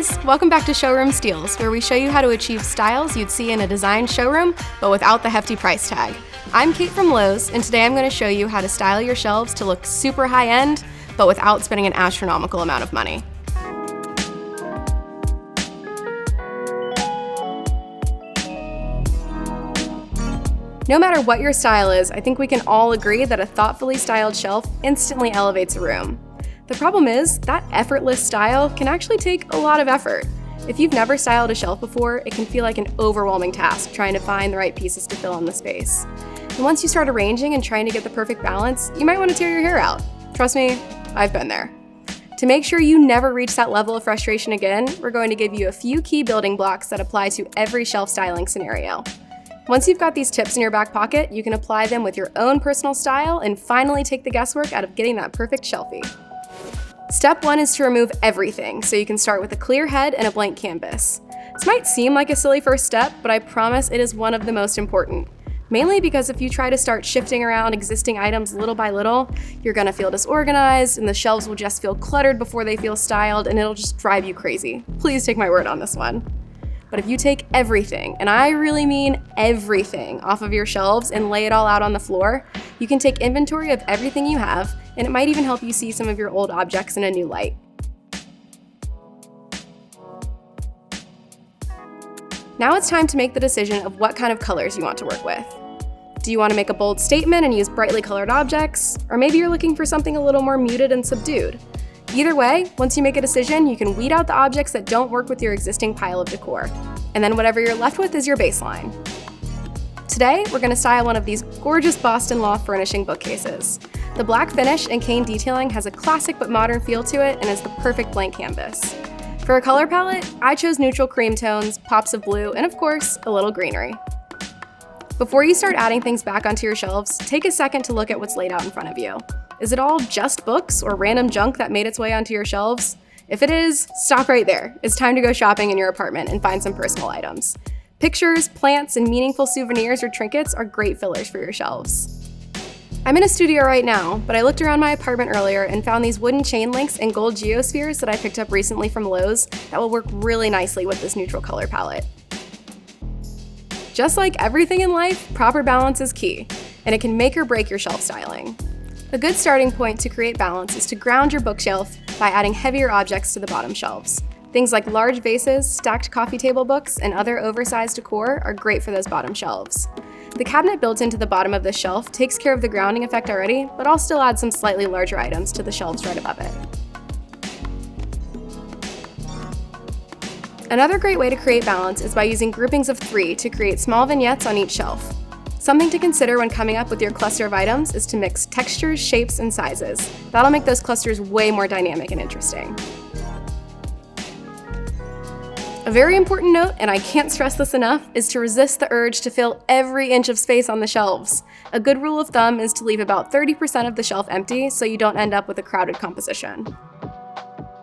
guys, welcome back to Showroom Steals, where we show you how to achieve styles you'd see in a design showroom, but without the hefty price tag. I'm Kate from Lowe's, and today I'm going to show you how to style your shelves to look super high-end, but without spending an astronomical amount of money. No matter what your style is, I think we can all agree that a thoughtfully styled shelf instantly elevates a room. The problem is, that effortless style can actually take a lot of effort. If you've never styled a shelf before, it can feel like an overwhelming task trying to find the right pieces to fill in the space. And once you start arranging and trying to get the perfect balance, you might want to tear your hair out. Trust me, I've been there. To make sure you never reach that level of frustration again, we're going to give you a few key building blocks that apply to every shelf styling scenario. Once you've got these tips in your back pocket, you can apply them with your own personal style and finally take the guesswork out of getting that perfect shelfie. Step 1 is to remove everything, so you can start with a clear head and a blank canvas. This might seem like a silly first step, but I promise it is one of the most important. Mainly because if you try to start shifting around existing items little by little, you're gonna feel disorganized and the shelves will just feel cluttered before they feel styled, and it'll just drive you crazy. Please take my word on this one. But if you take everything, and I really mean everything, off of your shelves and lay it all out on the floor, you can take inventory of everything you have, and it might even help you see some of your old objects in a new light. Now it's time to make the decision of what kind of colors you want to work with. Do you want to make a bold statement and use brightly colored objects? Or maybe you're looking for something a little more muted and subdued? Either way, once you make a decision, you can weed out the objects that don't work with your existing pile of decor. And then whatever you're left with is your baseline. Today, we're going to style one of these gorgeous Boston Loft furnishing bookcases. The black finish and cane detailing has a classic but modern feel to it and is the perfect blank canvas. For a color palette, I chose neutral cream tones, pops of blue, and of course, a little greenery. Before you start adding things back onto your shelves, take a second to look at what's laid out in front of you. Is it all just books or random junk that made its way onto your shelves? If it is, stop right there. It's time to go shopping in your apartment and find some personal items. Pictures, plants, and meaningful souvenirs or trinkets are great fillers for your shelves. I'm in a studio right now, but I looked around my apartment earlier and found these wooden chain links and gold Geo Spheres that I picked up recently from Lowe's that will work really nicely with this neutral color palette. Just like everything in life, proper balance is key, and it can make or break your shelf styling. A good starting point to create balance is to ground your bookshelf by adding heavier objects to the bottom shelves. Things like large vases, stacked coffee table books, and other oversized decor are great for those bottom shelves. The cabinet built into the bottom of this shelf takes care of the grounding effect already, but I'll still add some slightly larger items to the shelves right above it. Another great way to create balance is by using groupings of 3 to create small vignettes on each shelf. Something to consider when coming up with your cluster of items is to mix textures, shapes, and sizes. That'll make those clusters way more dynamic and interesting. A very important note, and I can't stress this enough, is to resist the urge to fill every inch of space on the shelves. A good rule of thumb is to leave about 30% of the shelf empty so you don't end up with a crowded composition.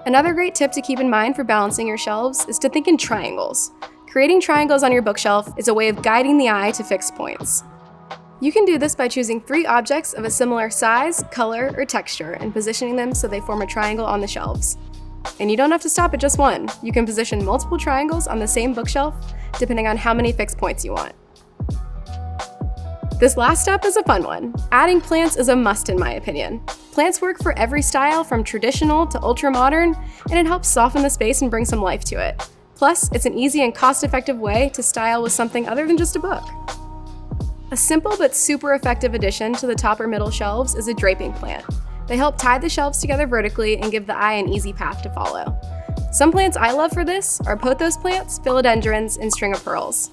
Another great tip to keep in mind for balancing your shelves is to think in triangles. Creating triangles on your bookshelf is a way of guiding the eye to fixed points. You can do this by choosing 3 objects of a similar size, color, or texture and positioning them so they form a triangle on the shelves. And you don't have to stop at just one. You can position multiple triangles on the same bookshelf depending on how many fixed points you want. This last step is a fun one. Adding plants is a must in my opinion. Plants work for every style from traditional to ultra-modern, and it helps soften the space and bring some life to it. Plus, it's an easy and cost-effective way to style with something other than just a book. A simple but super effective addition to the top or middle shelves is a draping plant. They help tie the shelves together vertically and give the eye an easy path to follow. Some plants I love for this are pothos plants, philodendrons, and string of pearls.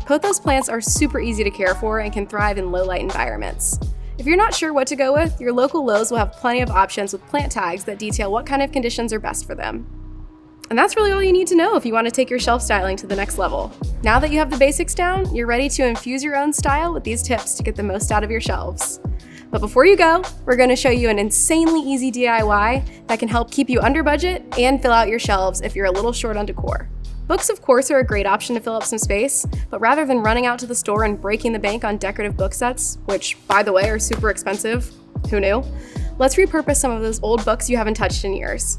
Pothos plants are super easy to care for and can thrive in low-light environments. If you're not sure what to go with, your local Lowe's will have plenty of options with plant tags that detail what kind of conditions are best for them. And that's really all you need to know if you want to take your shelf styling to the next level. Now that you have the basics down, you're ready to infuse your own style with these tips to get the most out of your shelves. But before you go, we're going to show you an insanely easy DIY that can help keep you under budget and fill out your shelves if you're a little short on decor. Books, of course, are a great option to fill up some space, but rather than running out to the store and breaking the bank on decorative book sets, which, by the way, are super expensive, who knew? Let's repurpose some of those old books you haven't touched in years.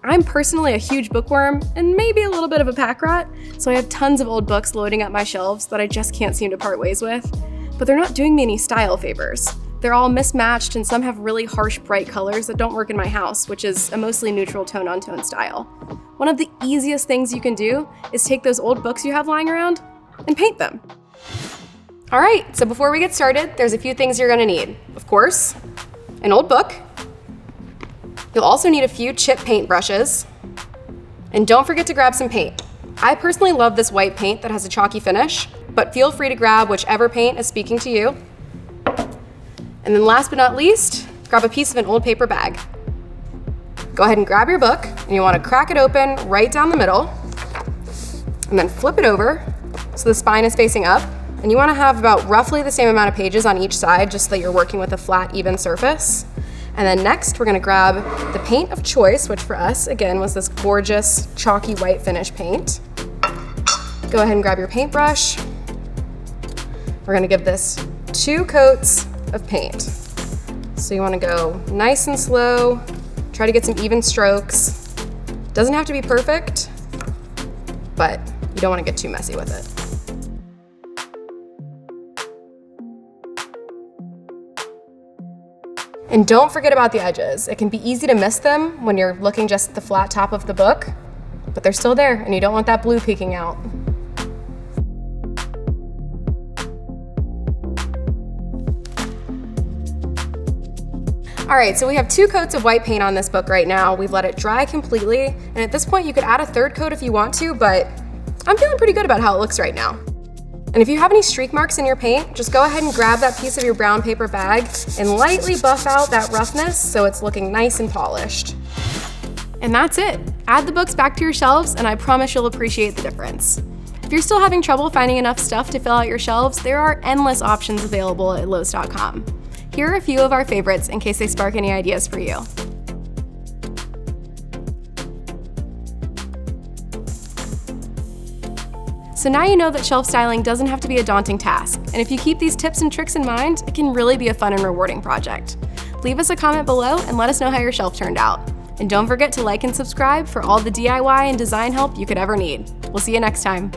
I'm personally a huge bookworm and maybe a little bit of a pack rat, so I have tons of old books loading up my shelves that I just can't seem to part ways with. But they're not doing me any style favors. They're all mismatched and some have really harsh, bright colors that don't work in my house, which is a mostly neutral tone-on-tone style. One of the easiest things you can do is take those old books you have lying around and paint them. All right, so before we get started, there's a few things you're gonna need. Of course, an old book. You'll also need a few chip paint brushes. And don't forget to grab some paint. I personally love this white paint that has a chalky finish, but feel free to grab whichever paint is speaking to you. And then last but not least, grab a piece of an old paper bag. Go ahead and grab your book, and you wanna crack it open right down the middle, and then flip it over so the spine is facing up. And you wanna have about roughly the same amount of pages on each side, just so that you're working with a flat, even surface. And then next, we're gonna grab the paint of choice, which for us, again, was this gorgeous chalky white finish paint. Go ahead and grab your paintbrush. We're gonna give this 2 coats of paint. So you wanna go nice and slow, try to get some even strokes. Doesn't have to be perfect, but you don't wanna get too messy with it. And don't forget about the edges. It can be easy to miss them when you're looking just at the flat top of the book, but they're still there and you don't want that blue peeking out. All right, so we have 2 coats of white paint on this book right now. We've let it dry completely, and at this point you could add a 3rd coat if you want to, but I'm feeling pretty good about how it looks right now. And if you have any streak marks in your paint, just go ahead and grab that piece of your brown paper bag and lightly buff out that roughness so it's looking nice and polished. And that's it. Add the books back to your shelves and I promise you'll appreciate the difference. If you're still having trouble finding enough stuff to fill out your shelves, there are endless options available at Lowe's.com. Here are a few of our favorites in case they spark any ideas for you. So now you know that shelf styling doesn't have to be a daunting task, and if you keep these tips and tricks in mind, it can really be a fun and rewarding project. Leave us a comment below and let us know how your shelf turned out. And don't forget to like and subscribe for all the DIY and design help you could ever need. We'll see you next time.